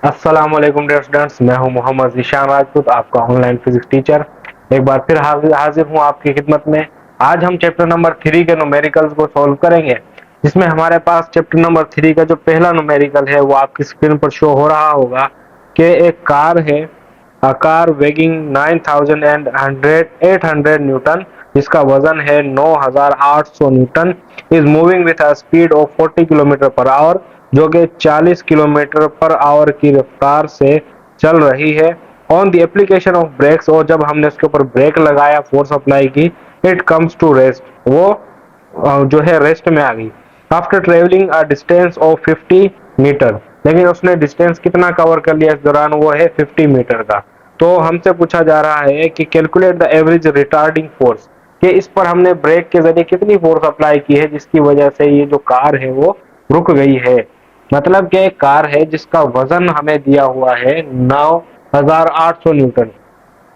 अस्सलाम वालेकुम dear students, मैं हूं मोहम्मद ज़ीशान राजपूत, आपका ऑनलाइन फिजिक्स टीचर। एक बार फिर हाजिर हूं आपकी खिदमत में। आज हम चैप्टर नंबर 3 के न्यूमेरिकल्स को सॉल्व करेंगे, जिसमें हमारे पास चैप्टर नंबर 3 का जो पहला न्यूमेरिकल है वो आपकी स्क्रीन पर शो हो रहा होगा कि एक कार है, a car weighing 9800 न्यूटन, जिसका वजन है 9800 Newton, is moving with a speed of 40 kilometre per hour, जो कि 40 किलोमीटर पर आवर की रफ्तार से चल रही है। On the application of brakes, और जब हमने उसके ऊपर ब्रेक लगाया, फोर्स अप्लाई की, इट कम्स टू रेस्ट, वो जो है रेस्ट में आ गई। After travelling a distance of 50 metre, लेकिन उसने डिस्टेंस कितना कवर कर लिया इस दौरान, वो है 50 मीटर का। तो हमसे पूछा जा रहा है कि calculate the average retarding force, कि इस पर हमने ब्रेक के जरिए कितनी फोर्स अप्लाई की है जिसकी वजह से ये जो कार है वो रुक गई है। मतलब कि एक कार है जिसका वजन हमें दिया हुआ है 9800 न्यूटन,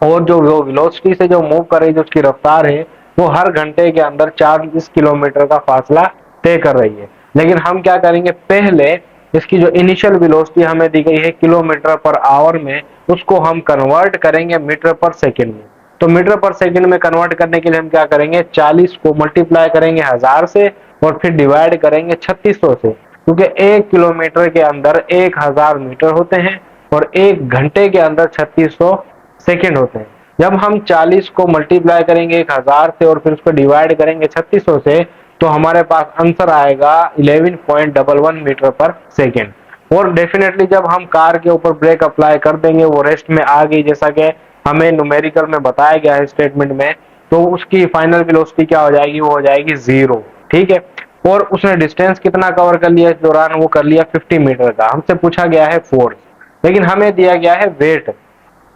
और जो वो वेलोसिटी से जो मूव कर रही है, जो उसकी रफ्तार है, वो हर घंटे के अंदर 40 किलोमीटर का फासला तय कर रही है। लेकिन हम क्या करेंगे, पहले इसकी जो इनिशियल वेलोसिटी हमें दी गई है किलोमीटर पर आवर में, उसको हम कन्वर्ट करेंगे मीटर पर सेकंड में। तो मीटर पर सेकंड में कन्वर्ट करने के लिए हम क्या करेंगे, 40 को मल्टीप्लाई करेंगे 1000 से, और फिर डिवाइड करेंगे 3600 से, क्योंकि 1 किलोमीटर के अंदर 1000 मीटर होते हैं और 1 घंटे के अंदर 3600 सेकेंड होते हैं। जब हम 40 को मल्टीप्लाई करेंगे 1000 से और फिर उसको डिवाइड करेंगे 3600 से, तो हमारे पास आंसर आएगा 11.11 मीटर पर सेकेंड। और डेफिनेटली जब हम कार के ऊपर ब्रेक अप्लाई कर देंगे, वो रेस्ट में आ गई, जैसा कि हमें न्यूमेरिकल में बताया गया है स्टेटमेंट में, तो उसकी फाइनल वेलोसिटी क्या हो जाएगी, वो हो जाएगी 0। ठीक है। और उसने डिस्टेंस कितना कवर कर लिया इस दौरान, वो कर लिया 50 मीटर का। हमसे पूछा गया है फोर्स, लेकिन हमें दिया गया है वेट।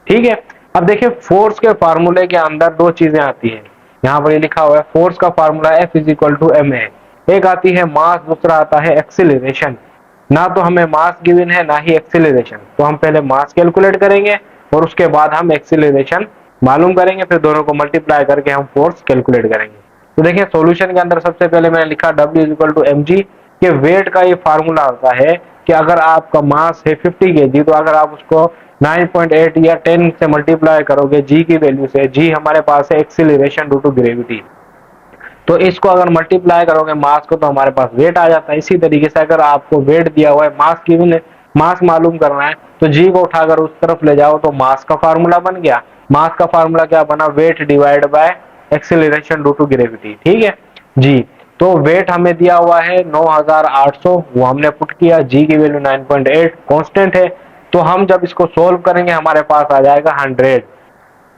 ठीक है। अब देखिए, फोर्स के फार्मूले के अंदर दो चीजें आती हैं। यहाँ पर ये लिखा हुआ है, फोर्स का formula F is equal to M A. एक आती है मास, दूसरा आता है एक्सीलरेशन। ना तो हमें मास गिवन है, ना ही एक्सीलरेशन, तो हम पहले मास कैलकुलेट करेंगे और उसके बाद हम एक्सीलरेशन मालूम करेंगे, फिर दोनों को मल्टीप्लाई करके हम फोर्स कैलकुलेट करेंगे। तो देखिए, सॉल्यूशन के अंदर सबसे पहले मैंने लिखा W is equal to M G, के वेट का ये फार्मूला होता है कि अगर आपका मास है 50 केजी, तो अगर आप उसको 9.8 या 10 से मल्टीप्लाई करोगे जी की वैल्यू से, जी हमारे पास है एक्सीलरेशन ड्यू टू ग्रेविटी, तो इसको अगर मल्टीप्लाई करोगे मास को, तो हमारे पास वेट आ जाता है। इसी तरीके से अगर आपको वेट दिया हुआ है, मास गिवन है, मास मालूम करना है, तो जी को उठाकर उस तरफ ले जाओ, तो मास का फार्मूला बन गया। मास का फार्मूला क्या बना, weight divide by acceleration due to gravity. ठीक है जी। तो वेट हमें दिया हुआ है 9800, वो हमने पुट किया, जी की वैल्यू 9.8 कांस्टेंट है। तो हम जब इसको सोल्व करेंगे, हमारे पास आ जाएगा 100।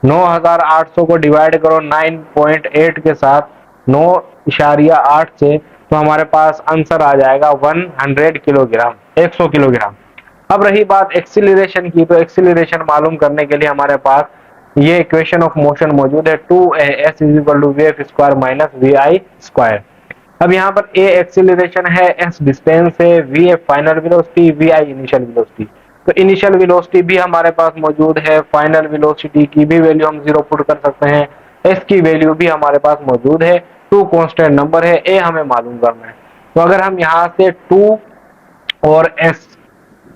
9800 को डिवाइड करो 9.8 के साथ, 9.8 से, तो हमारे पास आंसर आ जाएगा 100 किलोग्राम, 100 किलोग्राम। अब रही बात एक्सीलरेशन की, तो एक्सीलरेशन मालूम करने के लिए हमारे पास ये इक्वेशन ऑफ मोशन मौजूद है, 2as is equal to V F square minus V I square. अब यहाँ पर a एक्सीलरेशन है, s डिस्टेंस है, v है final velocity, vi initial velocity. तो इनिशियल वेलोसिटी भी हमारे पास मौजूद है, फाइनल वेलोसिटी की भी वैल्यू हम 0 पुट कर सकते हैं, s की वैल्यू भी हमारे पास मौजूद है। 2 कांस्टेंट नंबर है, a हमें मालूम करना है। तो अगर हम यहाँ से 2 और s,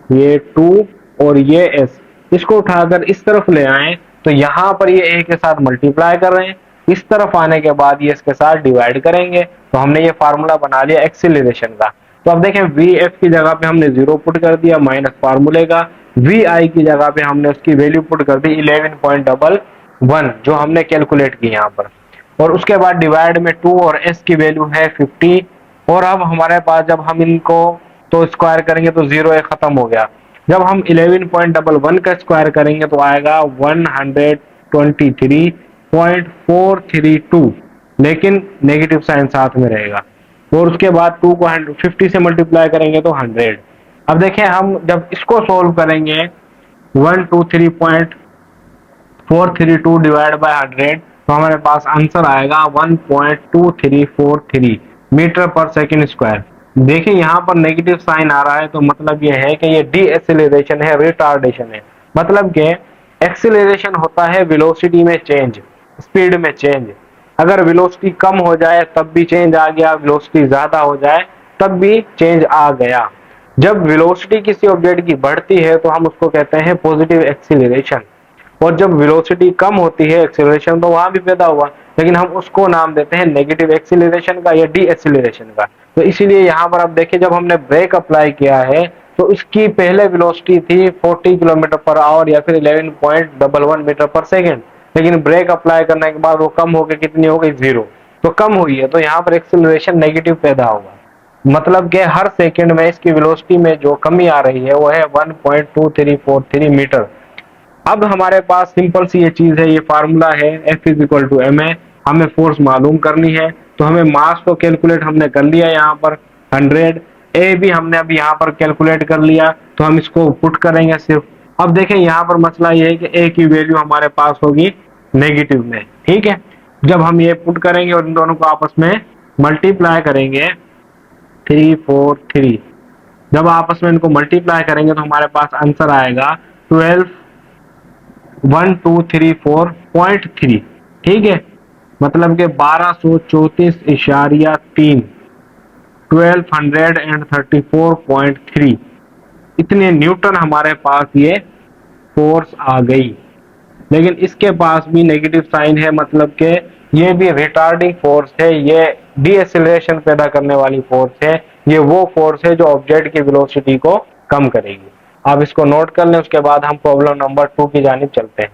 ये 2 और ये s, इसको उठाकर इस तरफ ले आए, तो यहाँ पर ये a के साथ मल्टीप्लाई कर रहे हैं, इस तरफ आने के बाद ये इसके साथ डिवाइड करेंगे, तो हमने ये फार्मूला बना लिया एक्सीलरेशन का। तो अब देखें, वी एफ की जगह पे हमने 0 पुट कर दिया माइनस फार्मूले का, वी आई की जगह पे हमने उसकी वैल्यू पुट कर दी 11.11, जो हमने कैलकुलेट की यहाँ पर। और उसके बाद डिवाइड में 2 और एस की वैल्यू है 50। और अब हमारे पास जब हम इनको तो स्क्वायर करेंगे, तो 0 एक खत्म हो गया। जब हम 11.11 का स्क्वायर करेंगे, तो आएगा 123.432, लेकिन नेगेटिव साइन साथ में रहेगा। और उसके बाद 2 को 50 से मल्टीप्लाई करेंगे तो 100। अब देखें, हम जब इसको सोल्व करेंगे, 123.432 डिवाइड बाय 100, तो हमारे पास आंसर आएगा 1.2343 मीटर पर सेकेंड स्क्वायर। देखिए, यहाँ पर नेगेटिव साइन आ रहा है, तो मतलब ये है कि ये डी एक्सीलरेशन है, रिटार्डेशन है। मतलब कि एक्सीलरेशन होता है वेलोसिटी में चेंज, स्पीड में चेंज। अगर वेलोसिटी कम हो जाए तब भी चेंज आ गया, वेलोसिटी ज्यादा हो जाए तब भी चेंज आ गया। जब वेलोसिटी किसी ऑब्जेक्ट की बढ़ती है तो हम उसको कहते हैं पॉजिटिव एक्सीलरेशन, और जब वेलोसिटी कम होती है एक्सीलरेशन तो वहां भी पैदा हुआ, लेकिन हम उसको नाम देते हैं नेगेटिव एक्सीलरेशन का या डी एक्सीलरेशन का। तो इसीलिए यहाँ पर आप देखिए जब हमने ब्रेक अप्लाई किया है तो इसकी पहले वेलोसिटी थी 40 किलोमीटर पर आवर या फिर 11.11 मीटर पर सेकेंड, लेकिन ब्रेक अप्लाई करने के बाद वो कम होकर कितनी हो गई, 0। तो कम हुई है, तो यहाँ पर एक्सीलरेशन नेगेटिव पैदा होगा, मतलब कि हर सेकंड में इसकी वेलोसिटी में जो कमी आ रही है वो है 1.2343 मीटर। अब हमारे पास सिंपल सी ये चीज है, ये फार्मूला है F is equal to M A. हमें फोर्स मालूम करनी है तो हमें मास तो कैलकुलेट हमने कर लिया यहाँ पर 100, ए भी हमने अभी यहाँ पर कैलकुलेट कर लिया, तो हम इसको पुट करेंगे सिर्फ। अब देखें यहाँ पर मसला ये है कि ए की वैल्यू हमारे पास होगी नेगेटिव में, ठीक है। जब हम ये पुट करेंगे और इन दोनों को आपस में मल्टीप्लाई करेंगे 343, जब आपस में इनको मल्टीप्लाई करेंगे तो हमारे पास आंसर आएगा 12,1234.3, ठीक है, मतलब कि 1234.3, 1234.3 इतने न्यूटन हमारे पास ये फोर्स आ गई। लेकिन इसके पास भी नेगेटिव साइन है, मतलब कि ये भी रिटार्डिंग फोर्स है, ये डीएक्सेलरेशन पैदा करने वाली फोर्स है, ये वो फोर्स है जो ऑब्जेक्ट की वेलोसिटी को कम करेगी। आप इसको नोट कर लें, उसके बाद हम प्रॉब्लम नंबर 2 की जानिब चलते हैं।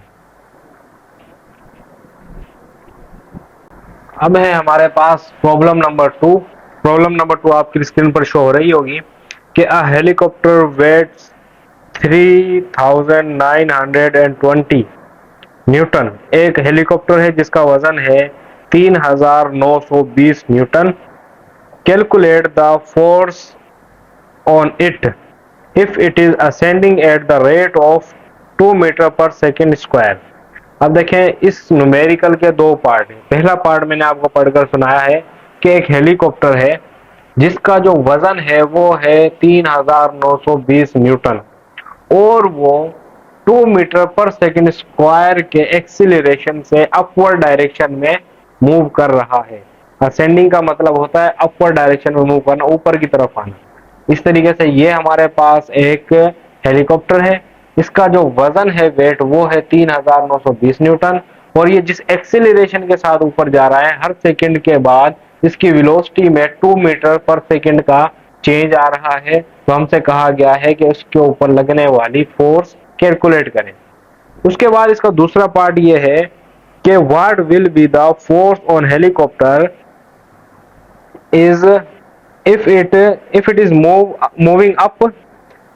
अब है हमारे पास प्रॉब्लम नंबर 2। प्रॉब्लम नंबर 2 आपकी स्क्रीन पर शो हो रही होगी कि अ हेलीकॉप्टर वेट्स 3920 न्यूटन। एक हेलीकॉप्टर है जिसका वजन है 3920 newton. Calculate the force on it if it is ascending at the rate of 2 metre per second square. अब देखें इस न्यूमेरिकल के दो पार्ट हैं। पहला पार्ट मैंने आपको पढ़कर सुनाया है कि एक हेलीकॉप्टर है जिसका जो वजन है वो है 3920 न्यूटन, और वो 2 मीटर पर सेकेंड स्क्वायर के एक्सीलरेशन से अपवर्ड डायरेक्शन में मूव कर रहा है। असेंडिंग का मतलब होता है अपवर्ड डायरेक्शन में मूव करना, ऊपर की तरफ आना। इस तरीके से ये हमारे पास एक हेलीकॉप्टर है, इसका जो वजन है वेट वो है 3920 न्यूटन, और ये जिस एक्सीलरेशन के साथ ऊपर जा रहा है हर सेकंड के बाद इसकी वेलोसिटी में 2 मीटर पर सेकंड का चेंज आ रहा है। तो हमसे कहा गया है कि उसके ऊपर लगने वाली फोर्स कैलकुलेट करें। उसके बाद इसका दूसरा पार्ट ये है कि what will be the force on helicopter is if it is moving up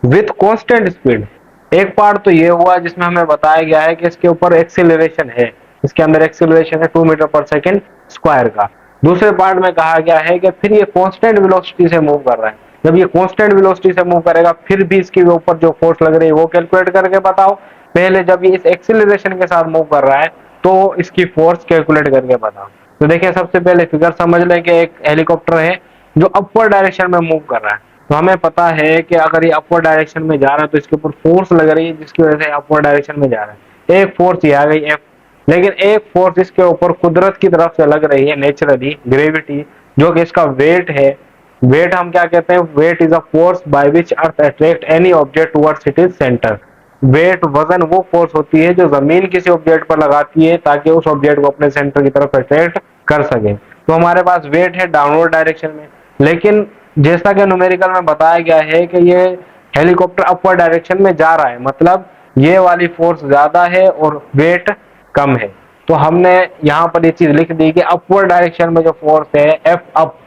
with constant speed. एक पार्ट तो ये हुआ जिसमें हमें बताया गया है कि इसके ऊपर एक्सीलरेशन है, इसके अंदर एक्सीलरेशन है 2 मीटर पर सेकेंड स्क्वायर का। दूसरे पार्ट में कहा गया है कि फिर ये कांस्टेंट वेलोसिटी से मूव कर रहा है। जब ये कांस्टेंट वेलोसिटी से मूव करेगा फिर भी इसके ऊपर जो फोर्स लग रही है वो कैलकुलेट करके बताओ। पहले जब ये इस एक्सीलरेशन के साथ मूव कर रहा है तो इसकी फोर्स कैलकुलेट करके बताओ। तो देखिए सबसे पहले फिगर समझ लें कि एक हेलीकॉप्टर है जो अपवर्ड डायरेक्शन में मूव कर रहा है। तो हमें पता है कि अगर ये अपवर्ड डायरेक्शन में जा रहा है तो इसके ऊपर फोर्स लग रही है जिसकी वजह से अपवर्ड डायरेक्शन में जा रहा है। एक फोर्स ये आ गई एफ, लेकिन एक फोर्स इसके ऊपर कुदरत की तरफ से लग रही है नेचुरली, ग्रेविटी, जो कि इसका वेट है। वेट हम क्या कहते हैं, weight is a force by which earth attract any object towards it is centre. Weight वजन वो फोर्स होती है जो जमीन किसी ऑब्जेक्ट पर लगाती है ताकि उस ऑब्जेक्ट को अपने सेंटर की तरफ अट्रैक्ट कर सके। तो हमारे पास वेट है डाउनवर्ड डायरेक्शन में, लेकिन जैसा कि न्यूमेरिकल में बताया गया है कि ये हेलीकॉप्टर अपवर्ड डायरेक्शन में जा रहा है, मतलब ये वाली फोर्स ज्यादा है और वेट कम है। तो हमने यहाँ पर ये चीज लिख दी कि अपवर्ड डायरेक्शन में जो फोर्स है एफ अप,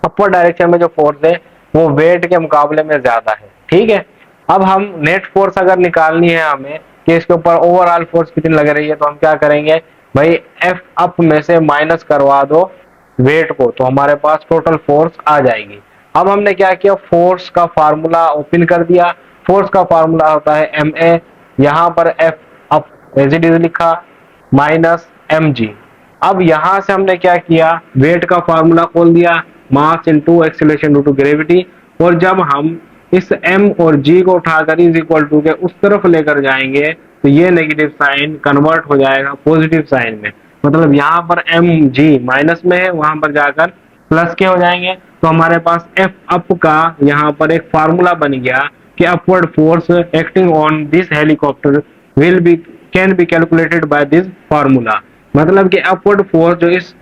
अपवर्ड डायरेक्शन में जो फोर्स है वो वेट के मुकाबले में ज्यादा है, ठीक है। अब हम नेट फोर्स अगर निकालनी है हमें कि इसके ऊपर ओवरऑल फोर्स कितनी लग रही है, तो हम क्या करेंगे भाई, एफ अप में से माइनस करवा दो वेट को, तो हमारे पास टोटल फोर्स आ जाएगी। अब हमने क्या किया, फोर्स का फार्मूला ओपन कर दिया। फोर्स का फार्मूला होता है एम ए, यहाँ पर F up as it is लिखा माइनस एम जी। अब यहां से हमने क्या किया, वेट का फार्मूला खोल दिया, mass into acceleration due to gravity, और जब हम इस m और g को उठाकर इज इक्वल टू के उस तरफ लेकर जाएंगे तो ये नेगेटिव साइन कन्वर्ट हो जाएगा पॉजिटिव साइन में। मतलब यहाँ पर एम जी माइनस में है, वहां पर जाकर प्लस के हो जाएंगे, तो हमारे पास एफ अप का यहाँ पर एक फार्मूला बन गया कि upward force acting on this helicopter will be can be calculated by this formula. मतलब कि अपवर्ड फोर्स जो इस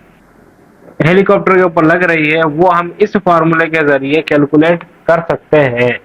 हेलीकॉप्टर के ऊपर लग रही है वो हम इस फार्मूले के जरिए कैलकुलेट कर सकते हैं।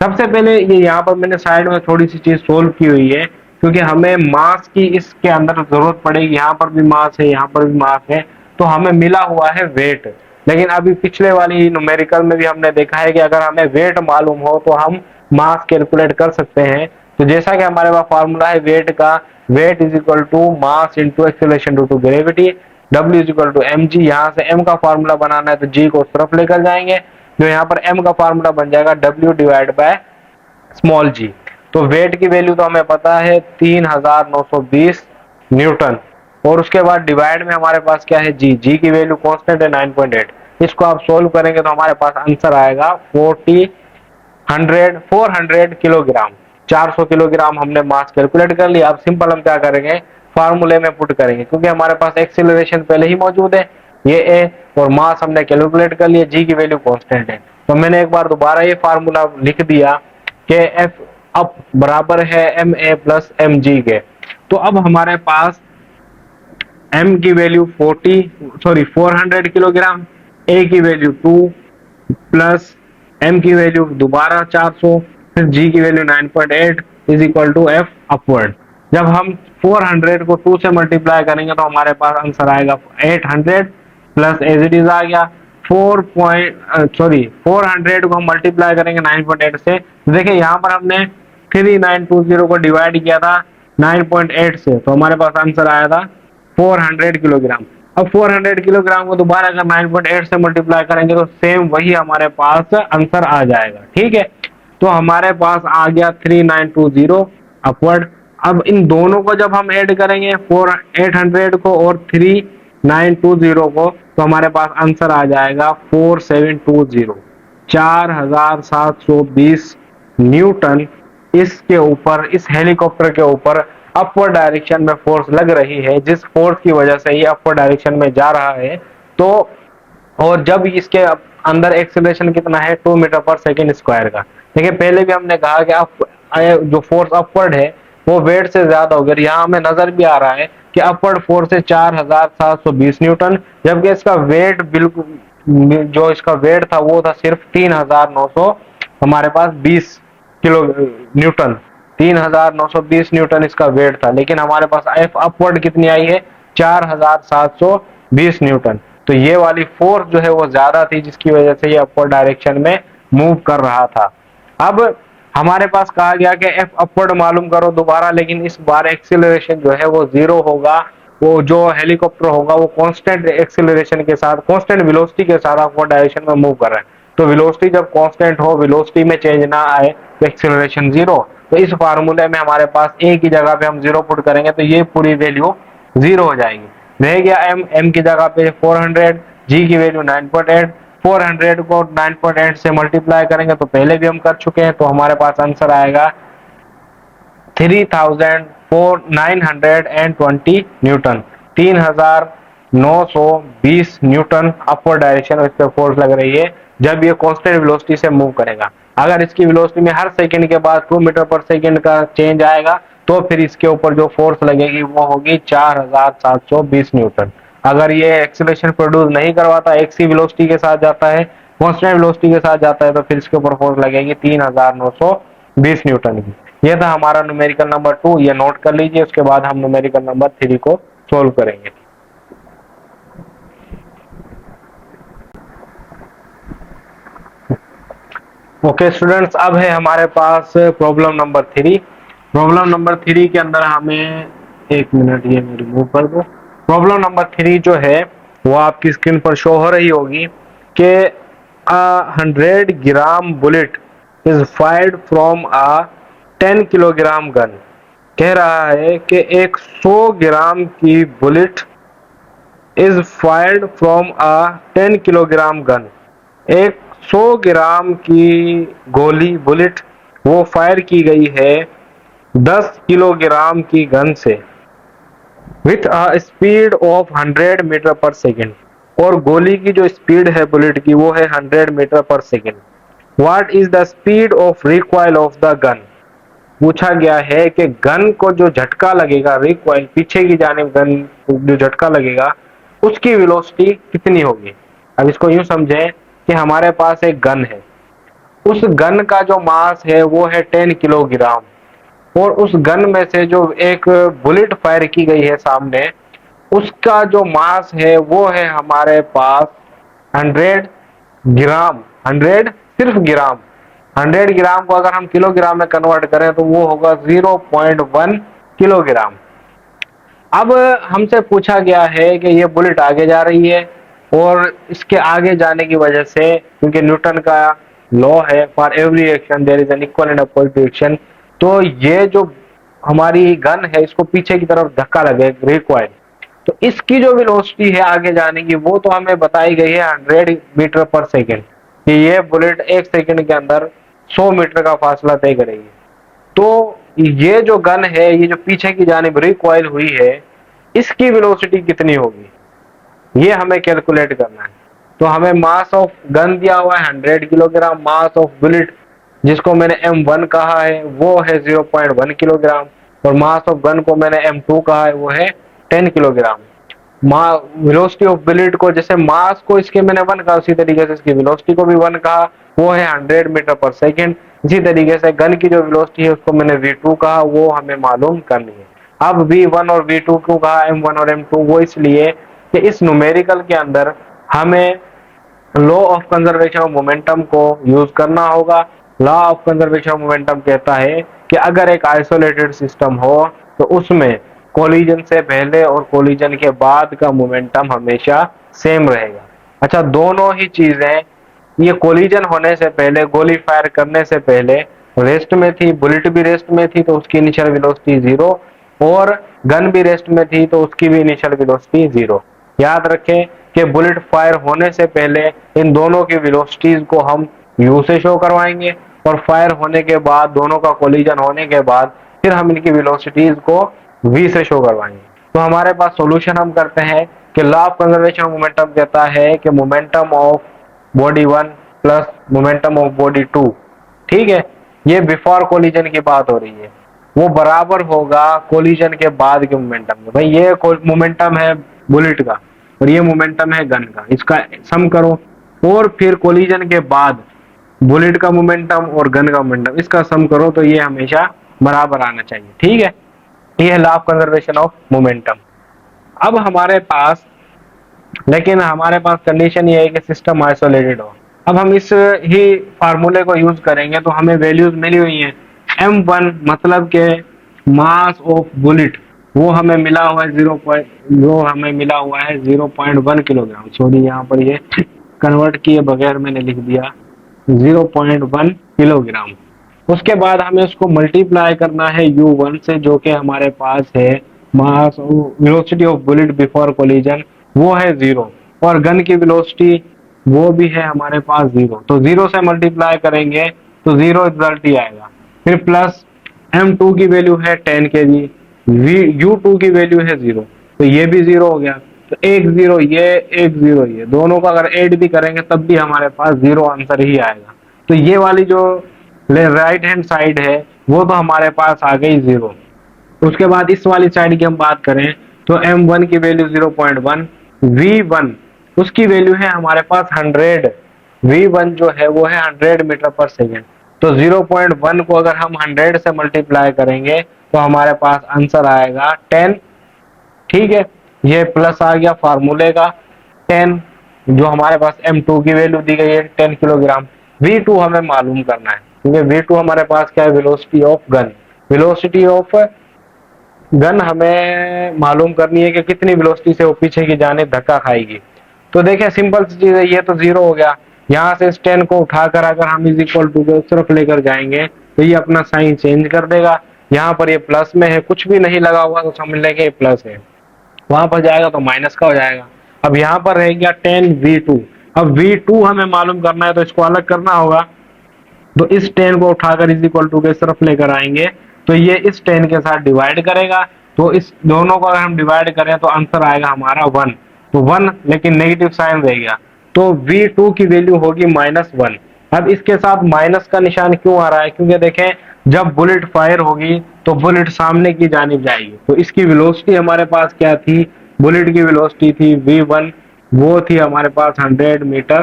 सबसे पहले ये यहाँ पर मैंने साइड में थोड़ी सी चीज सोल्व की हुई है, क्योंकि हमें मास की इसके अंदर जरूरत पड़ेगी। यहाँ पर भी मास है, यहाँ पर भी मास है, तो हमें मिला हुआ है वेट। लेकिन अभी पिछले वाली न्यूमेरिकल में भी हमने देखा है कि अगर हमें वेट मालूम हो तो हम मास कैलकुलेट कर सकते हैं। तो जैसा कि हमारे पास फॉर्मूला है वेट का, weight is equal to mass into acceleration due to gravity, W is equal to M G. यहाँ से m का फार्मूला बनाना है तो g को उस तरफ लेकर जाएंगे, जो यहाँ पर m का फार्मूला बन जाएगा W divide by small g। तो वेट की वैल्यू तो हमें पता है 3920 न्यूटन, और उसके बाद डिवाइड में हमारे पास क्या है g की वैल्यू कांस्टेंट है 9.8। इसको आप सोल्व करेंगे तो हमारे पास आंसर आएगा 400 किलोग्राम। 400 किलोग्राम हमने मास कैलकुलेट कर लिया। अब सिंपल हम क्या करेंगे, फार्मूले में पुट करेंगे, क्योंकि हमारे पास एक्सीलरेशन पहले ही मौजूद है, ये ए, और मास हमने कैलकुलेट कर लिया, जी की वैल्यू कांस्टेंट है। तो मैंने एक बार दोबारा ये फार्मूला लिख दिया कि एफ अप बराबर है M A plus M G के। तो अब हमारे पास m की वैल्यू 400 किलोग्राम, a की वैल्यू 2 प्लस m की वैल्यू दोबारा 400, फिर g की value 9.8 is equal to f upward. जब हम 400 को 2 से मल्टीप्लाई करेंगे तो हमारे पास आंसर आएगा 800 प्लस एज इट इज आ गया 400 को हम मल्टीप्लाई करेंगे 9.8 से। देखिए यहाँ पर हमने 3920 को डिवाइड किया था 9.8 से, तो हमारे पास आंसर आया था 400 किलोग्राम। अब 400 किलोग्राम को दोबारा अगर 9.8 से मल्टीप्लाई करेंगे तो सेम वही हमारे पास आंसर आ जाएगा। ठीक है, तो हमारे पास आ गया 3920 अपवर्ड। अब इन दोनों को जब हम ऐड करेंगे 800 को और 3920 को, तो हमारे पास आंसर आ जाएगा 4720, 4720 न्यूटन इसके ऊपर, इस हेलीकॉप्टर के ऊपर अपवर्ड डायरेक्शन में फोर्स लग रही है, जिस फोर्स की वजह से ये अपवर्ड डायरेक्शन में जा रहा है। तो और जब इसके अंदर एक्सेलरेशन कितना है 2 मीटर पर सेकेंड स्क्वायर का। देखिए पहले भी हमने कहा कि जो फोर्स अपवर्ड है वो वेट से ज्यादा होगी। यहाँ हमें नजर भी आ रहा है कि अपवर्ड फोर्स है 4720 न्यूटन, जबकि इसका वेट बिल्कुल, जो इसका वेट था वो था सिर्फ 3900 हमारे पास 20 किलो न्यूटन, 3920 न्यूटन इसका वेट था। लेकिन हमारे पास एफ अपवर्ड कितनी आई है 4720 न्यूटन। तो ये वाली फोर्स जो है वो ज्यादा थी, जिसकी वजह से ये अपवर्ड डायरेक्शन में मूव कर रहा था। अब हमारे पास कहा गया कि एफ अपवर्ड मालूम करो दोबारा, लेकिन इस बार एक्सीलरेशन जो है वो जीरो होगा। वो जो हेलीकॉप्टर होगा वो कांस्टेंट एक्सीलरेशन के साथ, कांस्टेंट वेलोसिटी के साथ अपवर्ड डायरेक्शन में मूव कर रहा है। तो वेलोसिटी जब कांस्टेंट हो, वेलोसिटी में चेंज ना आए, तो एक्सीलरेशन जीरो। तो इस फार्मूले में हमारे पास ए की जगह पे हम जीरो पुट करेंगे तो ये पूरी वैल्यू जीरो हो जाएगी। रह गया एम की जगह पे 400, जी की वैल्यू 9.8। 400 को 9.8 से मल्टीप्लाई करेंगे तो पहले भी हम कर चुके हैं, तो हमारे पास आंसर आएगा 3920 न्यूटन, 3920 न्यूटन अपवर्ड डायरेक्शन में इस पे फोर्स लग रही है जब ये कांस्टेंट वेलोसिटी से मूव करेगा। अगर इसकी वेलोसिटी में हर सेकंड के बाद 2 मीटर पर सेकंड का चेंज आएगा तो फिर इसके ऊपर जो फोर्स लगेगी वो होगी 4720 न्यूटन। अगर ये एक्सीलरेशन प्रोड्यूस नहीं करवाता, एक सी वेलोसिटी के साथ जाता है, कांस्टेंट वेलोसिटी के साथ जाता है, तो फिर इसके ऊपर फोर्स लगेगी 3920 न्यूटन की। ये था हमारा न्यूमेरिकल नंबर 2, ये नोट कर लीजिए। उसके बाद हम न्यूमेरिकल नंबर 3 को सोल्व करेंगे। ओके स्टूडेंट्स, अब है हमारे पास प्रॉब्लम नंबर 3। प्रॉब्लम नंबर 3 के अंदर हमें, एक मिनट ये मैं रिमूव कर दूं। प्रॉब्लम नंबर 3 जो है वो आपकी स्क्रीन पर शो हो रही होगी कि 100 gram bullet is fired from a 10 kilogram gun. कह रहा है कि एक 100 ग्राम की bullet is fired from a 10 kilogram gun. एक 100 ग्राम की गोली, बुलेट, वो फायर की गई है 10 किलोग्राम की गन से with a speed of 100 metre per second. और गोली की जो स्पीड है बुलेट की वो है 100 metre per second. What is the speed of recoil of the gun? पूछा गया है कि गन को जो झटका लगेगा, रिकॉइल पीछे की जानिब गन जो झटका लगेगा उसकी वेलोसिटी कितनी होगी। अब इसको यूं समझें कि हमारे पास एक गन है, उस गन का जो मास है वो है 10 किलोग्राम, और उस गन में से जो एक बुलेट फायर की गई है सामने, उसका जो मास है वो है हमारे पास 100 ग्राम। 100 सिर्फ ग्राम, 100 ग्राम को अगर हम किलोग्राम में कन्वर्ट करें तो वो होगा 0.1 किलोग्राम। अब हमसे पूछा गया है कि ये बुलेट आगे जा रही है, और इसके आगे जाने की वजह से, क्योंकि न्यूटन का लॉ है for every action there is an equal and opposite reaction, तो ये जो हमारी गन है इसको पीछे की तरफ धक्का लगे, रिकॉइल, तो इसकी जो वेलोसिटी है आगे जाने की वो तो हमें बताई गई है 100 मीटर पर सेकेंड, कि ये बुलेट एक सेकेंड के अंदर 100 मीटर का फासला तय करेगी। तो ये जो गन है, ये जो पीछे की जानिब रिकॉइल हुई है, इसकी वेलोसिटी कितनी होगी ये हमें कैलकुलेट करना है। तो हमें मास ऑफ गन दिया हुआ है 100 किलोग्राम, मास ऑफ बुलेट जिसको मैंने M1 कहा है वो है 0.1 किलोग्राम, और मास ऑफ गन को मैंने M2 कहा है वो है 10 किलोग्राम। वेलोसिटी ऑफ बुलेट को, जैसे मास को इसके मैंने 1 कहा, उसी तरीके से इसकी वेलोसिटी को भी 1 कहा, वो है 100 मीटर पर सेकेंड। इसी तरीके से गन की जो वेलोसिटी है उसको मैंने V2 कहा, वो हमें मालूम करनी है। अब V1 और V2 क्यों कहा, M1 और M2, वो इसलिए कि इस न्यूमेरिकल के अंदर हमें law of conservation of momentum को यूज करना होगा। Law of conservation of momentum कहता है कि अगर एक आइसोलेटेड सिस्टम हो तो उसमें कोलिजन से पहले और कोलिजन के बाद का मोमेंटम हमेशा सेम रहेगा। अच्छा, दोनों ही चीजें, ये कोलिजन होने से पहले, गोली फायर करने से पहले रेस्ट में थी, बुलेट भी रेस्ट में थी तो उसकी इनिशियल वेलोसिटी 0, और गन भी रेस्ट में थी तो उसकी भी इनिशियल वेलोसिटी 0। याद रखें कि बुलेट फायर होने से पहले इन दोनों की वेलोसिटीज को हम यू से शो करवाएंगे, और फायर होने के बाद, दोनों का कोलिजन होने के बाद, फिर हम इनकी वेलोसिटीज को वी से शो करवाएंगे। तो हमारे पास सॉल्यूशन हम करते हैं कि law of conservation of momentum कहता है कि momentum of body 1 plus momentum of body 2, ठीक है, ये बिफोर कोलिजन की बात हो रही है, वो बराबर होगा कोलिजन के बाद के मोमेंटम का। भाई ये मोमेंटम है बुलेट का और ये मोमेंटम है गन का, इसका सम करो, और फिर कोलिजन के बाद बुलेट का मोमेंटम और गन का मोमेंटम, इसका सम करो, तो ये हमेशा बराबर आना चाहिए। ठीक है, ये है law of conservation of momentum. अब हमारे पास, लेकिन हमारे पास कंडीशन ये है कि सिस्टम आइसोलेटेड हो। अब हम इस ही फार्मूले को यूज करेंगे, तो हमें वैल्यूज मिली हुई हैं। M1 मतलब के मास ऑफ बुलेट वो हमें मिला हुआ है 0.1 किलोग्राम। सॉरी, यहाँ पर ये कन्वर्ट किए बगैर मैंने लिख दिया 0.1 किलोग्राम। उसके बाद हमें उसको मल्टीप्लाई करना है U1 से, जो कि हमारे पास है mass velocity of bullet before collision, वो है 0, और गन की वेलोसिटी वो भी है हमारे पास 0। तो 0 से मल्टीप्लाई करेंगे तो 0 रिजल्ट ही आएगा। फिर प्लस M2 की वैल्यू है 10 के जी, U2 की वैल्यू है 0, तो ये भी 0 हो गया। तो एक 0 ये, एक 0 ये, दोनों का अगर ऐड भी करेंगे तब भी हमारे पास 0 आंसर ही आएगा। तो ये वाली जो राइट हैंड साइड है वो तो हमारे पास आ गई 0। उसके बाद इस वाली साइड की हम बात करें तो M1 की वैल्यू 0.1, V1 उसकी वैल्यू है हमारे पास 100, V1 जो है वो है 100 मीटर पर सेकेंड। तो 0.1 को अगर हम 100 से मल्टीप्लाई करेंगे तो हमारे पास आंसर आएगा 10। ठीक है, ये प्लस आ गया फार्मूले का 10, जो हमारे पास M2 की वैल्यू दी गई है 10 किलोग्राम। V2 हमें मालूम करना है, क्योंकि V2 हमारे पास क्या है, velocity of gun. Velocity of gun हमें मालूम करनी है कि कितनी वेलोसिटी से वो पीछे की जाने धक्का खाएगी। तो देखिए सिंपल सी चीज है, ये तो 0 हो गया। यहाँ से इस 10 को उठाकर अगर हम इज इक्वल टू के तरफ लेकर जाएंगे तो ये अपना साइन चेंज कर देगा। यहाँ पर ये प्लस में है, कुछ भी नहीं लगा हुआ तो समझ लेंगे ये प्लस है, वहां पर जाएगा तो माइनस का हो जाएगा। अब यहाँ पर रह गया 10 V2। अब V2 हमें मालूम करना है तो इसको अलग करना होगा। तो इस 10 को उठाकर इज इक्वल टू के तरफ लेकर आएंगे तो ये इस 10 के साथ डिवाइड करेगा। तो इस दोनों को अगर हम डिवाइड करें तो आंसर आएगा हमारा 1। तो 1, लेकिन नेगेटिव साइन रह गया, तो V2 की वैल्यू होगी -1। अब इसके साथ माइनस का निशान क्यों आ रहा है, क्योंकि देखें जब बुलेट फायर होगी तो बुलेट सामने की जानिब जाएगी, तो इसकी वेलोसिटी हमारे पास क्या थी, बुलेट की वेलोसिटी थी V1, वो थी हमारे पास 100 मीटर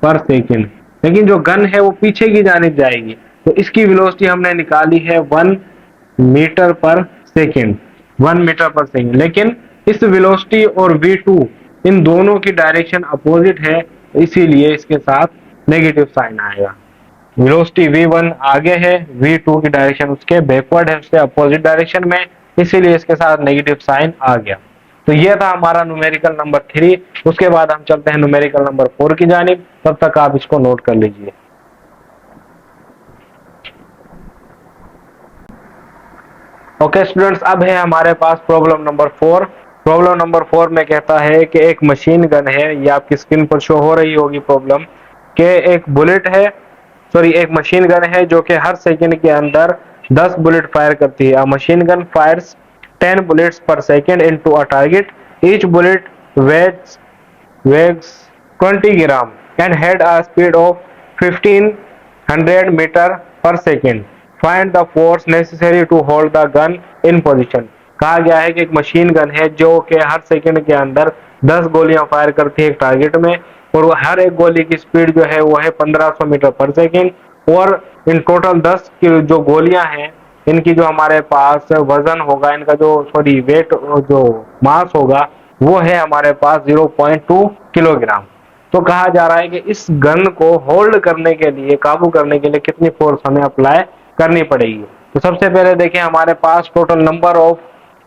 पर सेकेंड। लेकिन जो गन है वो पीछे की जानिब जाएगी, तो इसकी वेलोसिटी हमने निकाली है 1 metre per second, 1 metre per second. लेकिन इस वेलोसिटी और V2 इन दोनों की डायरेक्शन अपोजिट है, इसीलिए इसके साथ नेगेटिव साइन आएगा। वेलोसिटी V1 आगे है, V2 की डायरेक्शन उसके बैकवर्ड है, उसके अपोजिट डायरेक्शन में, इसीलिए इसके साथ नेगेटिव साइन आ गया। तो यह था हमारा न्यूमेरिकल नंबर 3। उसके बाद हम चलते हैं न्यूमेरिकल नंबर 4 की जानिब, तब तक आप इसको नोट कर लीजिए। ओके स्टूडेंट्स, अब है हमारे पास प्रॉब्लम नंबर 4। प्रॉब्लम नंबर 4 में कहता है कि एक मशीन गन है, ये आपकी स्क्रीन पर शो हो रही होगी प्रॉब्लम, कि एक बुलेट है, सॉरी एक मशीन गन है जो कि हर सेकंड के अंदर 10 बुलेट फायर करती है। A machine gun fires 10 bullets per second into a target. Each bullet weighs 20 gram and had a speed of 1500 meter per second. Find the force necessary to hold the gun in position. कहा गया है कि एक machine gun है जो कि हर second के अंदर 10 गोलियां फायर करती है एक टारगेट में, और वो हर एक गोली की स्पीड जो है वो है 1500 मीटर पर सेकंड, और इन टोटल 10 की जो गोलियां हैं इनकी जो हमारे पास वजन होगा, इनका जो सॉरी वेट, जो मास होगा वो है हमारे पास 0.2 किलोग्राम। तो कहा जा रहा है कि इस गन को होल्ड करने के लिए, काबू करने के लिए कितनी फोर्स हमें अप्लाई करनी पड़ेगी। तो सबसे पहले देखें हमारे पास टोटल नंबर ऑफ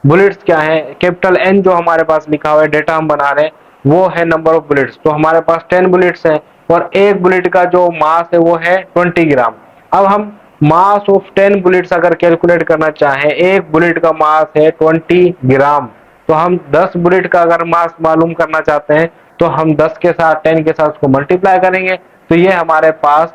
बुलेट्स क्या है, कैपिटल N जो हमारे पास लिखा हुआ है, डेटा हम बना रहे हैं वो है नंबर ऑफ बुलेट्स। तो हमारे पास 10 बुलेट्स है और एक बुलेट का जो मास है वो है 20 ग्राम। अब हम मास ऑफ 10 बुलेट्स अगर कैलकुलेट करना चाहें, एक बुलेट का मास है 20 ग्राम, तो हम 10 बुलेट का अगर मास मालूम करना चाहते हैं तो हम 10 के साथ 10 के साथ उसको मल्टीप्लाई करेंगे, तो ये हमारे पास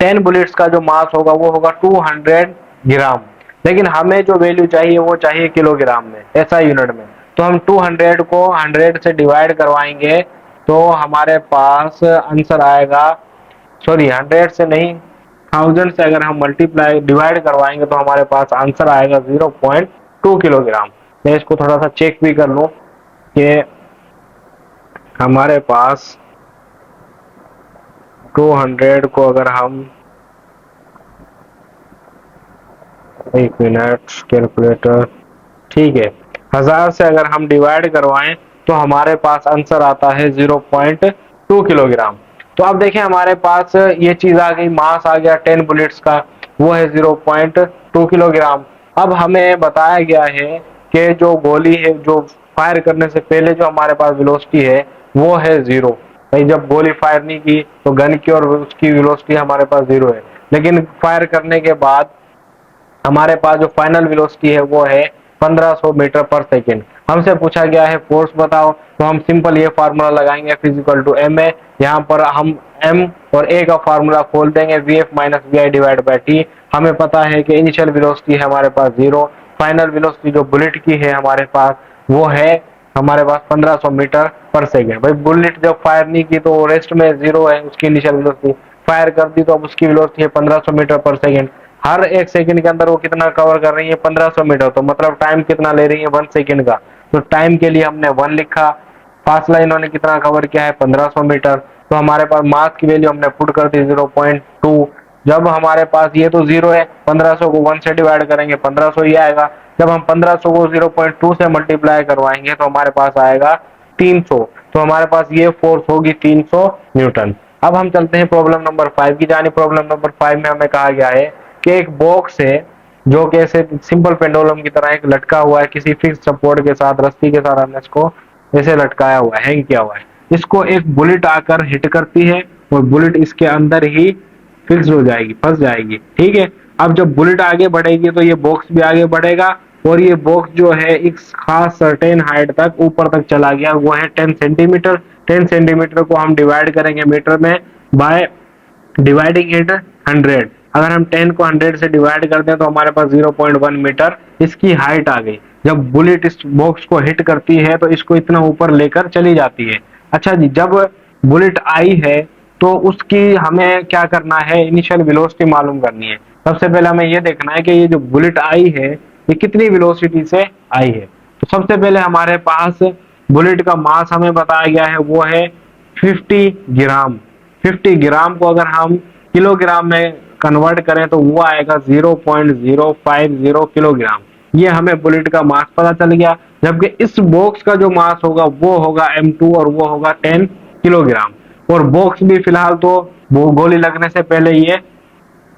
10 बुलेट्स का जो मास होगा वो होगा 200 ग्राम। लेकिन हमें जो वैल्यू चाहिए वो चाहिए किलोग्राम में, ऐसा यूनिट में। तो हम 200 को 100 से डिवाइड करवाएंगे तो हमारे पास आंसर आएगा, सॉरी 100 से नहीं, 1000 से अगर हम मल्टीप्लाई डिवाइड करवाएंगे तो हमारे पास आंसर आएगा 0.2 किलोग्राम। मैं इसको थोड़ा सा चेक भी कर लूं कि हमारे पास 200 को अगर हम, एक मिनट कैलकुलेटर, ठीक है, 1000 से अगर हम डिवाइड करवाएं तो हमारे पास आंसर आता है 0.2 किलोग्राम। तो अब देखें हमारे पास ये चीज आ गई, मास आ गया 10 बुलेट्स का, वो है 0.2 किलोग्राम। अब हमें बताया गया है कि जो गोली है, जो फायर करने से पहले जो हमारे पास वेलोसिटी है वो है 0। भाई जब गोली फायर नहीं की तो गन की और उसकी वेलोसिटी हमारे पास 0 है, लेकिन फायर करने के बाद हमारे पास जो फाइनल वेलोसिटी है वो है 1500 मीटर पर सेकेंड। हमसे पूछा गया है फोर्स बताओ, तो हम सिंपल ये फार्मूला लगाएंगे, F=ma। यहाँ पर हम m और a का फार्मूला खोल देंगे, vf minus vi divide by T. हमें पता है कि इनिशियल वेलोसिटी है हमारे पास 0, फाइनल वेलोसिटी जो बुलेट की है हमारे पास वो है हमारे पास 1500 मीटर पर सेकेंड। भाई बुलेट जब फायर नहीं की तो रेस्ट में 0 है उसकी इनिशियल वेलोसिटी, फायर कर दी तो अब उसकी वेलोसिटी है 1500 मीटर पर सेकेंड। हर एक सेकंड के अंदर वो कितना कवर कर रही है, 1500 मीटर, तो मतलब टाइम कितना ले रही है, 1 सेकंड का। तो टाइम के लिए हमने 1 लिखा, फासला इन्होंने कितना कवर किया है, 1500 मीटर। तो हमारे पास मास की वैल्यू हमने पुट कर दी 0.2। जब हमारे पास ये तो 0 है, 1500 को 1 से डिवाइड करेंगे 1500 ही आएगा। जब हम 1500 को 0.2 से मल्टीप्लाई करवाएंगे तो हमारे पास आएगा 300। तो हमारे पास ये फोर्स होगी 300 न्यूटन। अब हम चलते हैं प्रॉब्लम नंबर 5 की जानी। प्रॉब्लम नंबर 5 में हमें कहा गया है कि एक बॉक्स है जो कि ऐसे सिंपल पेंडुलम की तरह एक लटका हुआ है, किसी फिक्स सपोर्ट के साथ, रस्सी के साथ हमने इसको ऐसे लटकाया हुआ है, हैंग किया हुआ है। इसको एक बुलेट आकर हिट करती है और बुलेट इसके अंदर ही फिक्स हो जाएगी, फंस जाएगी, ठीक है। अब जब बुलेट आगे बढ़ेगी तो ये बॉक्स भी आगे बढ़ेगा, और ये बॉक्स जो है एक खास सर्टेन हाइट तक ऊपर तक चला गया, वो है 10 सेंटीमीटर। 10 सेंटीमीटर को हम डिवाइड करेंगे मीटर में बाय डिवाइडिंग इट 100। अगर हम 10 को 100 से डिवाइड करते हैं तो हमारे पास 0.1 मीटर इसकी हाइट आ गई। जब बुलेट इस बॉक्स को हिट करती है तो इसको इतना ऊपर लेकर चली जाती है। अच्छा जी, जब बुलेट आई है तो उसकी हमें क्या करना है, इनिशियल वेलोसिटी मालूम करनी है। सबसे पहले हमें ये देखना है कि ये जो बुलेट आई है ये कितनी वेलोसिटी से आई है। तो सबसे पहले हमारे पास बुलेट का मास हमें बताया गया है, वो है 50 ग्राम। 50 ग्राम को अगर हम किलोग्राम में कन्वर्ट करें तो वो आएगा 0.050 किलोग्राम। ये हमें बुलेट का मास पता चल गया। जबकि इस बॉक्स का जो मास होगा वो होगा M2 और वो होगा 10 किलोग्राम। और बॉक्स भी फिलहाल तो वो गोली लगने से पहले ये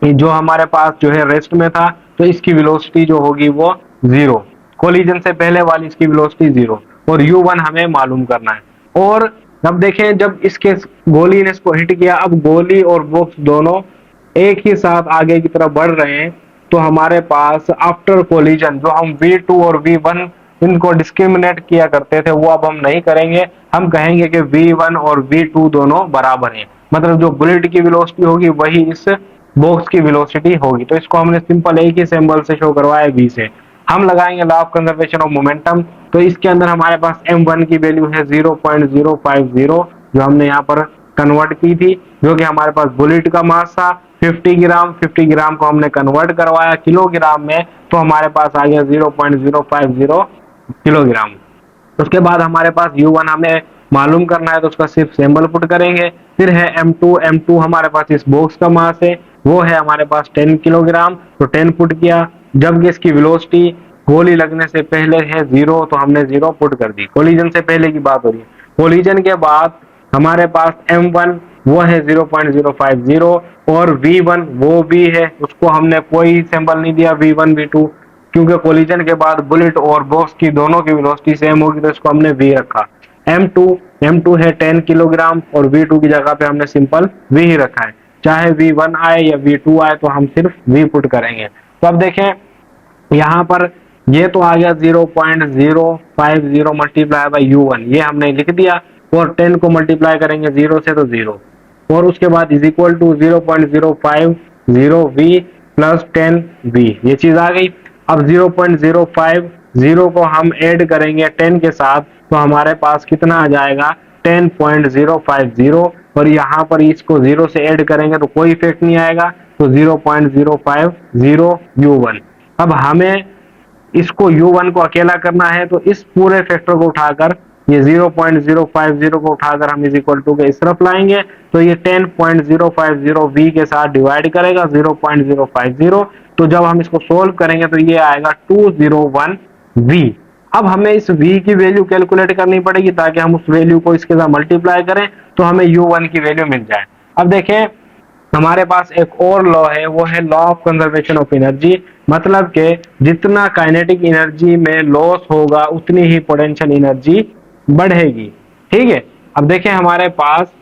जो हमारे पास जो है रेस्ट में था, तो इसकी वेलोसिटी जो होगी वो जीरो, कोलिजन से पहले वाली इसकी वेलोसिटी जीरो, और U1 हमें मालूम करना है। और अब देखें, जब इसके गोली ने इसको हिट किया, अब गोली और बॉक्स दोनों एक ही साथ आगे की तरफ बढ़ रहे हैं, तो हमारे पास आफ्टर कोलिजन जो हम V2 और V1 इनको डिस्क्रिमिनेट किया करते थे वो अब हम नहीं करेंगे। हम कहेंगे कि V1 और V2 दोनों बराबर हैं, मतलब जो बुलेट की वेलोसिटी होगी वही इस बॉक्स की वेलोसिटी होगी। तो इसको हमने सिंपल एक ही सिंबल से शो करवाया V से। हम लगाएंगे law of conservation of momentum. तो इसके अंदर हमारे पास M1 की वैल्यू है 0.050, जो हमने यहाँ पर कन्वर्ट की थी, जो कि हमारे पास बुलेट का मास था 50 ग्राम। 50 ग्राम को हमने कन्वर्ट करवाया किलोग्राम में, तो हमारे पास आ गया 0.050 किलोग्राम। उसके बाद हमारे पास U1 हमें मालूम करना है, तो उसका सिर्फ सिंबल पुट करेंगे। फिर है M2। M2 हमारे पास इस बॉक्स का मास है, वो है हमारे पास 10 किलोग्राम, तो 10 पुट किया। जबकि इसकी वेलोसिटी गोली लगने से पहले है जीरो, तो हमने जीरो पुट कर दी। कोलिजन से पहले की बात हो रही है। कोलिजन के बाद हमारे पास M1 वो है 0.050, और V1 वो भी है, उसको हमने कोई सिंबल नहीं दिया V1 V2, क्योंकि कोलिजन के बाद बुलेट और बॉक्स की दोनों की वेलोसिटी सेम होगी, तो इसको हमने V रखा। M2 है 10 किलोग्राम, और V2 की जगह पे हमने सिंपल V ही रखा है। चाहे V1 आए या V2 आए तो हम सिर्फ V पुट करेंगे। तो अब देखें यहाँ पर ये तो आ गया 0.050 मल्टीप्लाई बाई U1, ये हमने लिख दिया। और 10 को मल्टीप्लाई करेंगे जीरो से तो जीरो, और उसके बाद is equal to 0.050V plus 10V, ये चीज आ गई। अब 0.050 को हम ऐड करेंगे 10 के साथ, तो हमारे पास कितना आ जाएगा 10.050, और यहाँ पर इसको जीरो से ऐड करेंगे तो कोई इफेक्ट नहीं आएगा, तो 0.050 U1। अब हमें इसको U1 को अकेला करना है, तो इस पूरे फैक्टर को उठाकर, ये 0.050 को उठाकर हम इज इक्वल टू के इस तरफ लाएंगे, तो ये 10.050V के साथ डिवाइड करेगा 0.050। तो जब हम इसको सोल्व करेंगे तो ये आएगा 201V। अब हमें इस V की वैल्यू कैलकुलेट करनी पड़ेगी, ताकि हम उस वैल्यू को इसके साथ मल्टीप्लाई करें तो हमें U1 की वैल्यू मिल जाए। अब देखें हमारे पास एक और लॉ है, वो है law of conservation of energy. मतलब के जितना काइनेटिक एनर्जी में लॉस होगा उतनी ही पोटेंशियल एनर्जी बढ़ेगी। ठीक है, अब देखें हमारे पास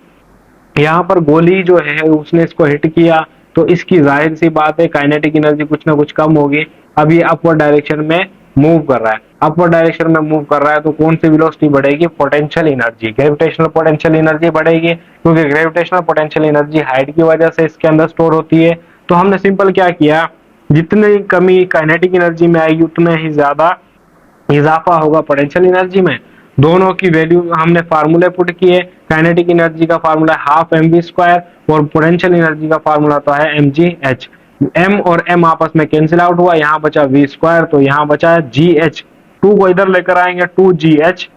यहाँ पर गोली जो है उसने इसको हिट किया, तो इसकी जाहिर सी बात है काइनेटिक एनर्जी कुछ ना कुछ कम होगी। अब ये अपवर्ड डायरेक्शन में मूव कर रहा है, अपवर्ड डायरेक्शन में मूव कर रहा है, तो कौन सी वेलोसिटी बढ़ेगी, potential energy, gravitational potential energy बढ़ेगी, क्योंकि ग्रेविटेशनल पोटेंशियल एनर्जी हाइट की वजह से इसके अंदर स्टोर होती है। तो हमने सिंपल क्या किया, जितनी कमी काइनेटिक एनर्जी में आएगी उतना ही ज्यादा इजाफा होगा पोटेंशियल एनर्जी में। दोनों की वैल्यू हमने फार्मूले पुट किए। काइनेटिक एनर्जी का फार्मूला हाफ mv² और पोटेंशियल एनर्जी का फार्मूला तो है mgh। m और m आपस में कैंसिल आउट हुआ, यहाँ बचा v², तो यहाँ बचा gh। 2 को इधर लेकर आएंगे 2gh।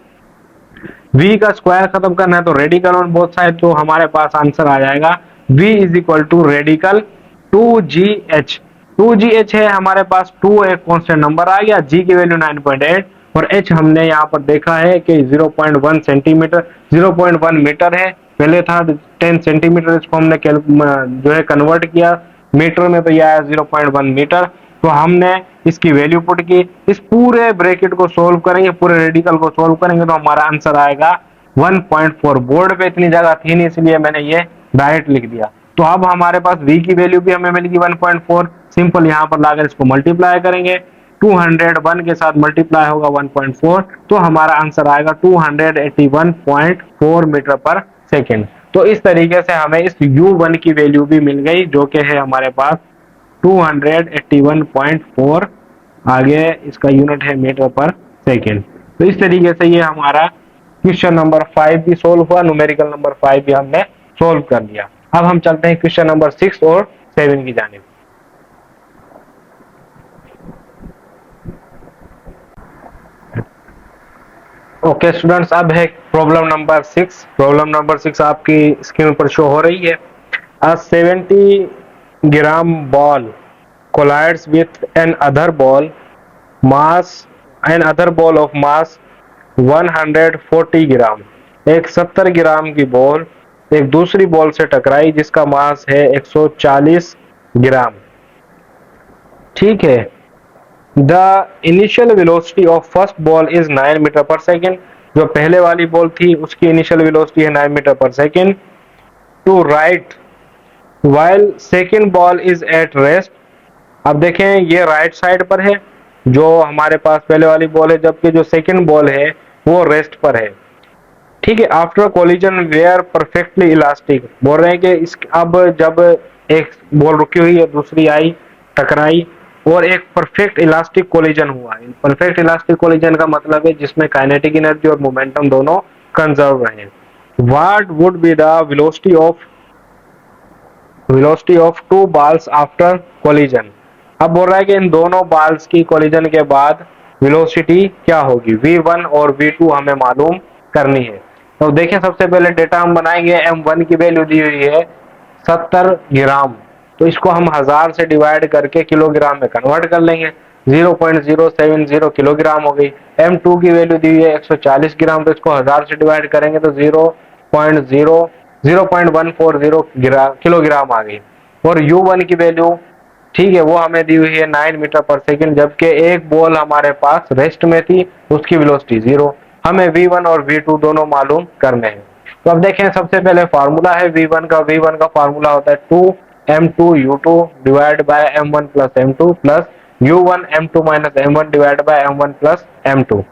v का स्क्वायर खत्म करना है तो रेडिकल ऑन बोथ साइड, तो हमारे पास आंसर आ जाएगा v is equal to radical 2gh। 2gh है हमारे पास, 2 एक कांस्टेंट नंबर आ गया, g की वैल्यू 9.8 और h हमने यहाँ पर देखा है कि 0.1 सेंटीमीटर 0.1 मीटर है, पहले था 10 सेंटीमीटर, इसको हमने जो है कन्वर्ट किया मीटर में, तो यह आया 0.1 मीटर। तो हमने इसकी वैल्यू पुट की। इस पूरे ब्रैकेट को सोल्व करेंगे, पूरे रेडिकल को सोल्व करेंगे, तो हमारा आंसर आएगा 1.4। बोर्ड पे इतनी जगह थी नहीं, इसलिए मैंने ये डायरेक्ट लिख दिया। तो अब हमारे पास v की वैल्यू भी हमें मिल गई 1.4। सिंपल यहाँ पर लाकर इसको मल्टीप्लाई करेंगे, 201 के साथ मल्टीप्लाई होगा 1.4, तो हमारा आंसर आएगा 281.4 मीटर पर सेकेंड। तो इस तरीके से हमें इस U1 की वैल्यू भी मिल गई, जो कि है हमारे पास 281.4 आगे इसका यूनिट है मीटर पर सेकेंड। तो इस तरीके से ये हमारा क्वेश्चन नंबर 5 भी सोल्व हुआ, न्यूमेरिकल नंबर 5 भी हमने सोल्व कर लिया। अब हम चलते हैं क्वेश्चन नंबर 6 और 7 की जानिब। ओके स्टूडेंट्स, अब है प्रॉब्लम नंबर 6। प्रॉब्लम नंबर 6 आपकी स्क्रीन पर शो हो रही है। A 70 gram ball collides with another ball of mass 140 ग्राम। एक 70 ग्राम की बॉल एक दूसरी बॉल से टकराई जिसका मास है 140 ग्राम। ठीक है। The initial velocity of first ball is 9 metre per second. जो पहले वाली बॉल थी उसकी इनिशियल वेलोसिटी है 9 metre per second. To right while second ball is at rest. अब देखें ये राइट साइड पर है जो हमारे पास पहले वाली बॉल है, जबकि जो सेकेंड बॉल है वो रेस्ट पर है। ठीक है। After collision were perfectly elastic, बोल रहे हैं कि इस अब जब एक बॉल रुकी हुई है दूसरी आई टकराई और एक परफेक्ट इलास्टिक कोलिजन हुआ है। परफेक्ट इलास्टिक कोलिजन का मतलब है जिसमें काइनेटिक एनर्जी और मोमेंटम दोनों कंजर्व रहे। What would be the velocity of two balls after collision. अब बोल रहा है कि इन दोनों बाल्स की कोलिजन के बाद वेलोसिटी क्या होगी। v1 और v2 हमें मालूम करनी है। तो देखिए सबसे पहले डेटा हम बनाएंगे। m1 की वैल्यू दी हुई है 70 ग्राम, तो इसको हम 1000 से डिवाइड करके किलोग्राम में कन्वर्ट कर लेंगे। 0.070 किलोग्राम हो गई। m2 की वैल्यू दी हुई है 140 ग्राम, तो इसको 1000 से डिवाइड करेंगे तो 0.140 किलोग्राम आ गई। और u1 की वैल्यू ठीक है वो हमें दी हुई है 9 मीटर पर सेकेंड, जबकि एक बॉल हमारे पास रेस्ट में थी उसकी वेलोसिटी 0। हमें v1 और v2 दोनों मालूम करने हैं। तो अब देखें सबसे पहले फार्मूला है v1 का फार्मूला होता है 2m2u2 divide by m1 plus m2 plus u1 m2 minus m1 divide by m1 plus m2।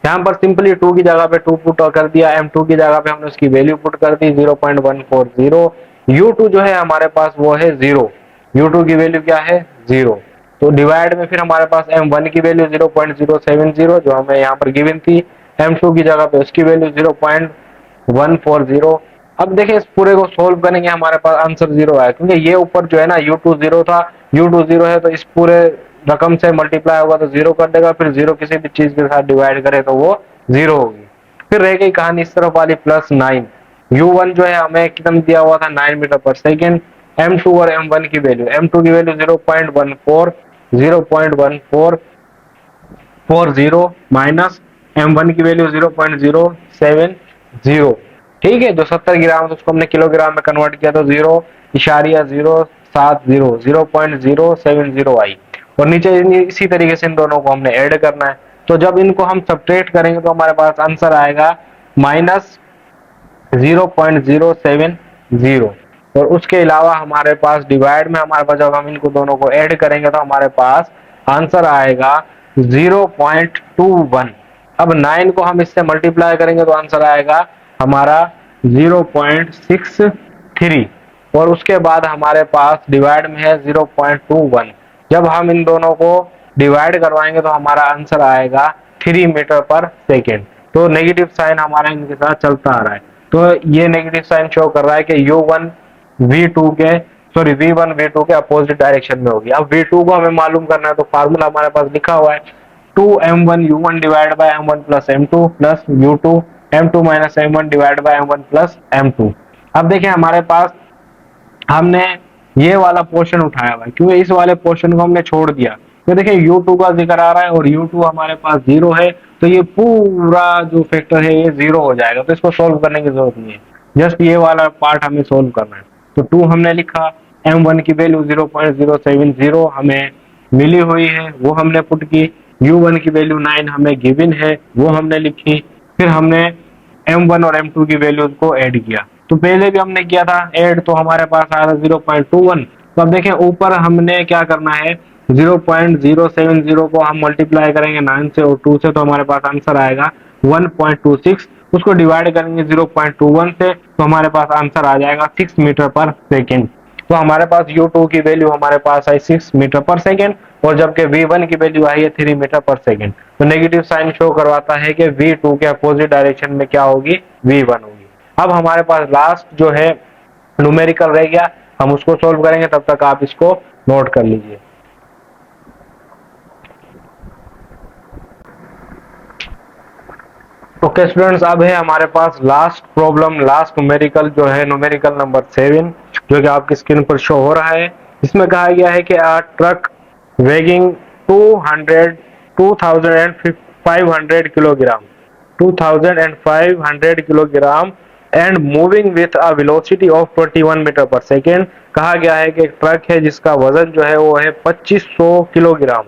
यहाँ पर सिंपली 2 की जगह पे 2 पुट कर दिया, m2 की जगह पे हमने उसकी वैल्यू पुट कर दी 0.140। u2 जो है हमारे पास वो है 0, u2 की वैल्यू क्या है 0। तो डिवाइड में फिर हमारे पास m1 की वैल्यू 0.070 जो हमें यहाँ पर गिवन थी, m2 की जगह पे उसकी वैल्यू 0.140। अब देखिए इस पूरे को सोल्व करेंगे हमारे पास आंसर 0 आया, क्योंकि ये ऊपर जो है ना u2 0 था, u2 0 है तो इस पूरे रकम से मल्टीप्लाई होगा तो 0 कर देगा, फिर 0 किसी भी चीज के साथ डिवाइड करे तो वो 0 होगी। फिर रह गई कहानी इस तरफ वाली +9। u1 जो है हमें कितना दिया हुआ था 9 मीटर पर सेकेंड। m2 और m1 की वैल्यू, m2 की वैल्यू 0.40 माइनस m1 की वैल्यू 0.070। ठीक है। जो 70 ग्राम था उसको हमने किलोग्राम में कन्वर्ट किया तो 0.070 0.070 आई। और नीचे इसी तरीके से इन दोनों को हमने ऐड करना है। तो जब इनको हम सब्ट्रैक्ट करेंगे तो हमारे पास आंसर आएगा -0.070। और उसके अलावा हमारे पास डिवाइड में हमारे पास जब हम इनको दोनों को ऐड करेंगे तो हमारे पास आंसर आएगा 0.21। अब 9 को हम इससे मल्टीप्लाई करेंगे तो आंसर आएगा हमारा 0.63। और उसके बाद हमारे पास डिवाइड में है 0.21। जब हम इन दोनों को डिवाइड करवाएंगे तो हमारा आंसर आएगा 3 मीटर पर सेकेंड। तो नेगेटिव साइन हमारा इनके साथ चलता आ रहा है। तो ये नेगेटिव साइन शो कर रहा है कि u1 v2 के v1 v2 के अपोजिट डायरेक्शन में होगी। अब v2 को हमें मालूम करना है तो फार्मूला हमारे पास लिखा हुआ है 2m1 u1 divide by m1 plus m2 plus u2 m2 minus m1 divide by m1 plus m2। अब देखिए हमारे पास हमने ये वाला पोर्शन उठाया हुआ है, क्योंकि इस वाले पोर्शन को हमने छोड़ दिया। तो देखिए u2 का जिक्र आ रहा है और u2 हमारे पास 0 है, तो ये पूरा जो फैक्टर है ये 0 हो जाएगा। तो इसको सोल्व करने की जरूरत नहीं है, जस्ट ये वाला पार्ट हमें सोल्व करना है। तो 2 हमने लिखा, m1 की वैल्यू 0.070 हमें मिली हुई है वो हमने पुट की, u1 की वैल्यू 9 हमें गिवन है वो हमने लिखी, फिर हमने m1 और m2 की वैल्यूज को ऐड किया। तो पहले भी हमने किया था ऐड, तो हमारे पास आया था 0.21। तो अब देखें ऊपर हमने क्या करना है 0.070 को हम मल्टीप्लाई करेंगे 9 से और 2 से तो हमारे पास आंसर आएगा 1.26। उसको डिवाइड करेंगे 0.21 से तो हमारे पास आंसर आ जाएगा 6 मीटर पर सेकेंड। तो हमारे पास U2 की वैल्यू हमारे पास आई 6 मीटर पर सेकेंड और जबकि V1 की वैल्यू आई है 3 मीटर पर सेकेंड। तो नेगेटिव साइन शो करवाता है कि V2 के अपोजिट डायरेक्शन में क्या होगी, V1 होगी। अब हमारे पास लास्ट जो है न्यूमेरिकल रह गया, हम उसको सोल्व करेंगे, तब तक आप इसको नोट कर लीजिए। ओके स्टूडेंट्स, अब है हमारे पास लास्ट प्रॉब्लम, लास्ट न्यूमेरिकल जो है न्यूमेरिकल नंबर 7, जो कि आपकी स्क्रीन पर शो हो रहा है। इसमें कहा गया है कि a truck weighing 2500 kilogram 2500 kilogram and moving with a velocity of 21 metre per second. कहा गया है कि एक ट्रक है जिसका वजन जो है वो है 2500 किलोग्राम,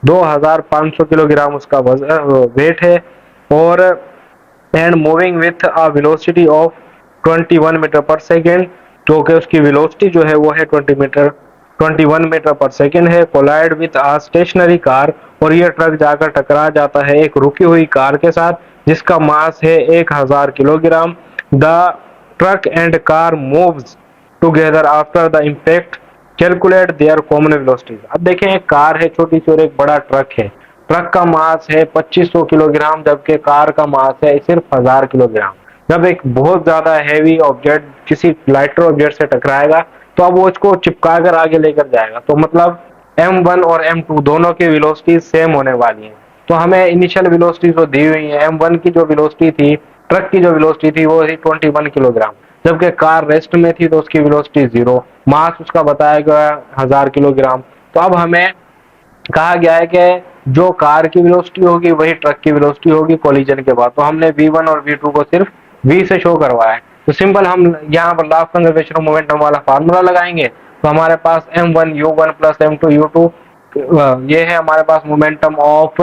2500 किलोग्राम उसका वजन वेट है, और and moving with a velocity of 21 metre per second, जो कि उसकी वेलोसिटी जो है वो है 21 मीटर पर सेकेंड है। Collide with a stationary car, और ये ट्रक जाकर टकरा जाता है एक रुकी हुई कार के साथ जिसका मास है 1000 kilogram. The truck and car moves together after the impact, calculate their common velocities. अब देखें, एक कार है छोटी सी और एक बड़ा ट्रक है। ट्रक का मास है 2500 किलोग्राम जबकि कार का मास है सिर्फ 1000 किलोग्राम। जब एक बहुत ज्यादा हैवी ऑब्जेक्ट किसी लाइटर ऑब्जेक्ट से टकराएगा तो अब वो इसको चिपका कर आगे लेकर जाएगा, तो मतलब M1 और M2 दोनों की वेलोसिटी सेम होने वाली है। तो हमें इनिशियल वेलोसिटी जो दी हुई है, M1 की जो वेलोसिटी थी, ट्रक की जो वेलोसिटी थी वो थी 21 किलोग्राम, जबकि कार रेस्ट में थी तो उसकी वेलोसिटी 0, मास उसका बताया गया 1000 किलोग्राम। तो अब हमें कहा गया है कि जो कार की वेलोसिटी होगी वही ट्रक की वेलोसिटी होगी कोलिजन के बाद। तो हमने V1 और V2 को सिर्फ V से शो करवाया है। तो सिंपल हम यहाँ पर law of conservation of momentum वाला फार्मूला लगाएंगे। तो हमारे पास M1 U1 plus M2 U2, ये है हमारे पास momentum of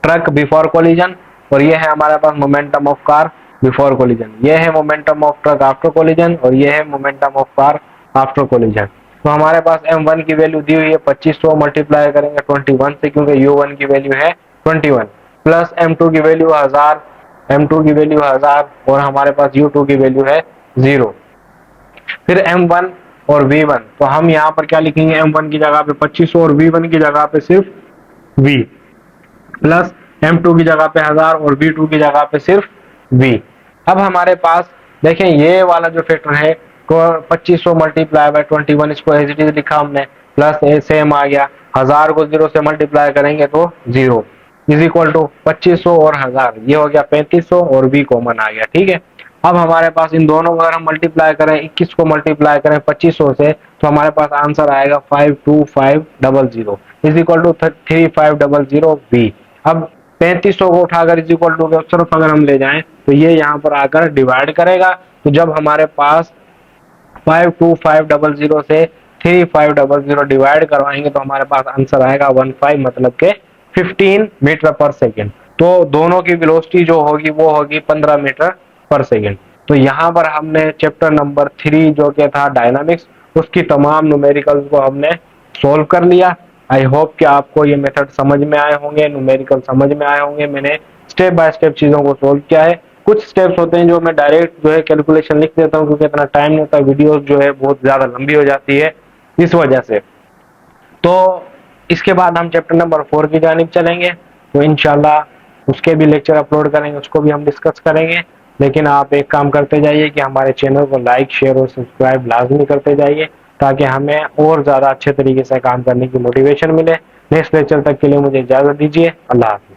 truck before collision, और ये है हमारे पास momentum of car before collision. ये है momentum of truck after collision, और ये है momentum of car after collision. तो हमारे पास M1 की वैल्यू दी हुई है 2500, मल्टीप्लाई करेंगे 21 से क्योंकि U1 की वैल्यू है 21, प्लस M2 की वैल्यू 1000, M2 की वैल्यू 1000, और हमारे पास U2 की वैल्यू है 0। फिर M1 और V1, तो हम यहाँ पर क्या लिखेंगे, M1 की जगह पे 2500 और V1 की जगह पे सिर्फ V, प्लस M2 की जगह पे 1000 और V2 की जगह पे सिर्फ V। अब हमारे पास देखें ये वाला जो फैक्टर है, 2500 मल्टीप्लाई बाय 21, इसको एज इट इज लिखा हमने, प्लस ए सेम आ गया, 1000 को 0 से मल्टीप्लाई करेंगे तो 0 इज इक्वल टू 2500 और 1000, ये हो गया 3500 और V कॉमन आ गया। ठीक है, अब हमारे पास इन दोनों को अगर हम मल्टीप्लाई करें, 21 को मल्टीप्लाई करें 2500 से, तो हमारे पास आंसर आएगा 52500 इज इक्वल टू 3500 V। अब 3500 को उठाकर इज इक्वल टू सिर्फ अगर हम ले जाएं तो ये यहाँ पर आकर डिवाइड करेगा। तो जब हमारे पास 52500 से 3500 डिवाइड करवाएंगे तो हमारे पास आंसर आएगा 15, मतलब के 15 मीटर पर सेकेंड। तो दोनों की वेलोसिटी जो होगी वो होगी 15 मीटर पर सेकेंड। तो यहाँ पर हमने चैप्टर नंबर 3 जो कि था डायनामिक्स, उसकी तमाम न्यूमेरिकल्स को हमने सोल्व कर लिया। आई होप कि आपको ये मेथड समझ में आए होंगे, न्यूमेरिकल समझ में आए होंगे। मैंने स्टेप बाय स्टेप चीजों को सोल्व किया है। कुछ स्टेप्स होते हैं जो मैं डायरेक्ट जो है कैलकुलेशन लिख देता हूँ क्योंकि इतना टाइम नहीं होता, वीडियो जो है बहुत ज्यादा लंबी हो जाती है इस वजह से। तो इसके बाद हम चैप्टर नंबर 4 की जानिब चलेंगे, तो इंशाल्लाह उसके भी लेक्चर अपलोड करेंगे, उसको भी हम डिस्कस करेंगे। लेकिन आप एक काम करते जाइए कि हमारे चैनल को लाइक, शेयर और सब्सक्राइब लाजमी करते जाइए ताकि हमें और ज़्यादा अच्छे तरीके से काम करने की मोटिवेशन मिले। नेक्स्ट लेक्चर तक के लिए मुझे इजाज़त दीजिए। अल्लाह हाफ़िज़।